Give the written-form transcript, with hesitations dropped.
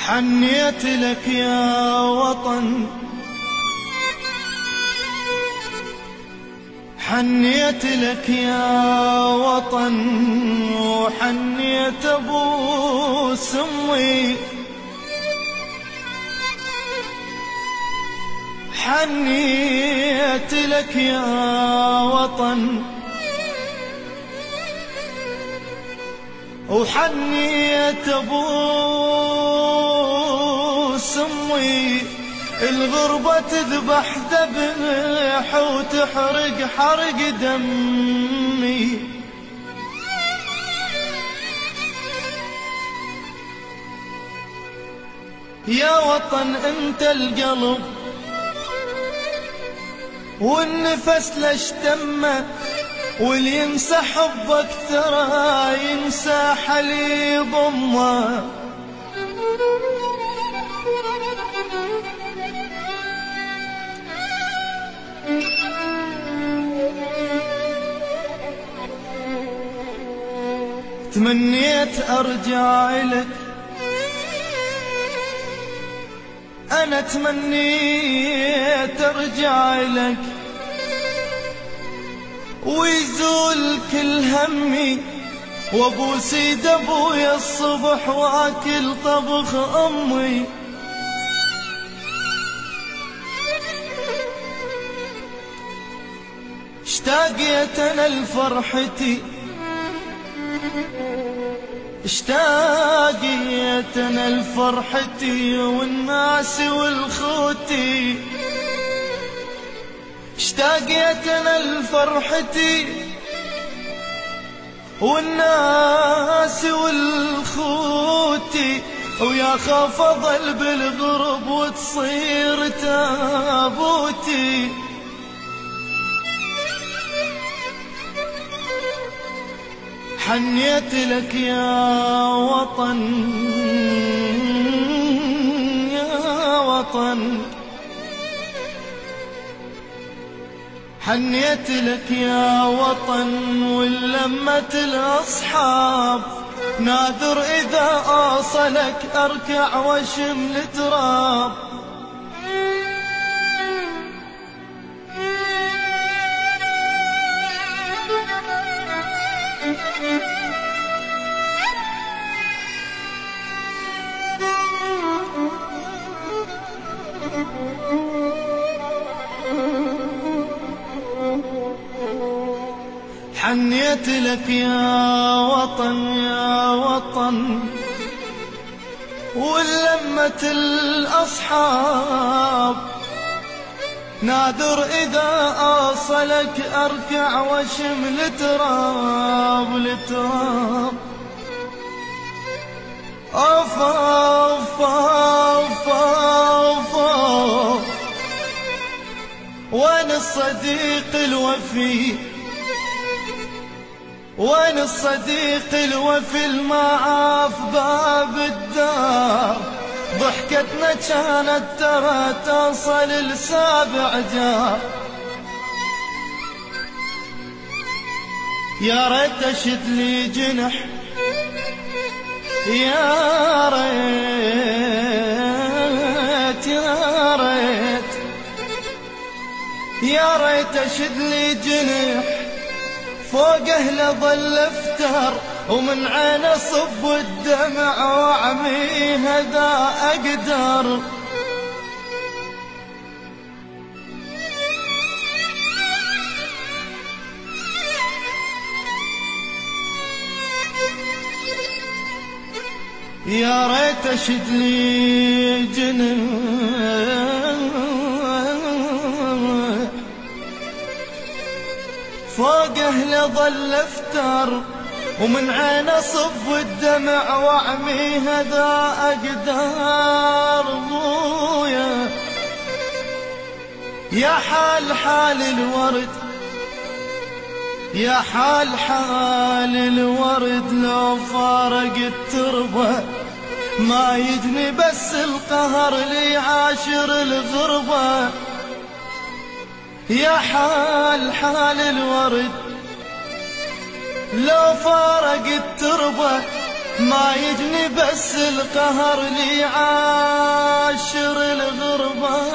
حنيت لك يا وطن، حنيت لك يا وطن، وحنيت ابو سمي، حنيت لك يا وطن، وحنيت ابو سمي. الغربة تذبح ذبح وتحرق حرق دمي، يا وطن انت القلب والنفس لاشتمه، واللي ينسى حبك ترى ينسى حليب امه. تمنيت ارجع لك، انا تمنيت ارجع لك، ويزول كل همي، وابوس يد ابويا الصبح واكل طبخ امي. اشتاقيت انا لفرحتي، اشتاقيت انا لفرحتي والناس والخوتي، اشتاقيت انا لفرحتي والناس والخوتي، ويا خاف اضل بالغرب وتصير تابوتي. حنيت لك يا وطن، يا وطن، حنيت لك يا وطن، ولمة الأصحاب ناذر إذا أوصلك أركع واشم التراب. حنيت لك يا وطن، يا وطن، ولمة الأصحاب نادر إذا أوصلك أركع واشم التراب التراب. أوف أوف أوف أوف أوف، وين الصديق الوفي، وين الصديق الوفي المعاف باب الدار. ضحكتنا كانت ترى توصل لسابع جار، يا ريت اشد لي جنح، يا ريت يا ريت يا ريت اشد لي جنح، فوقه لظل افتر ومن عينه صب الدمع واعمي هذا اقدر. يا ريت اشد لي جنح، فوقه لظل افتر ومن عينه صب الدمع واعمي هذا اقدر. ابويا يا حال حال الورد، يا حال حال الورد، لو فارق التربة ما يجني بس القهر لي عاشر الغربة. يا حال حال الورد، لو فارق التربة ما يجني بس القهر لي عاشر الغربة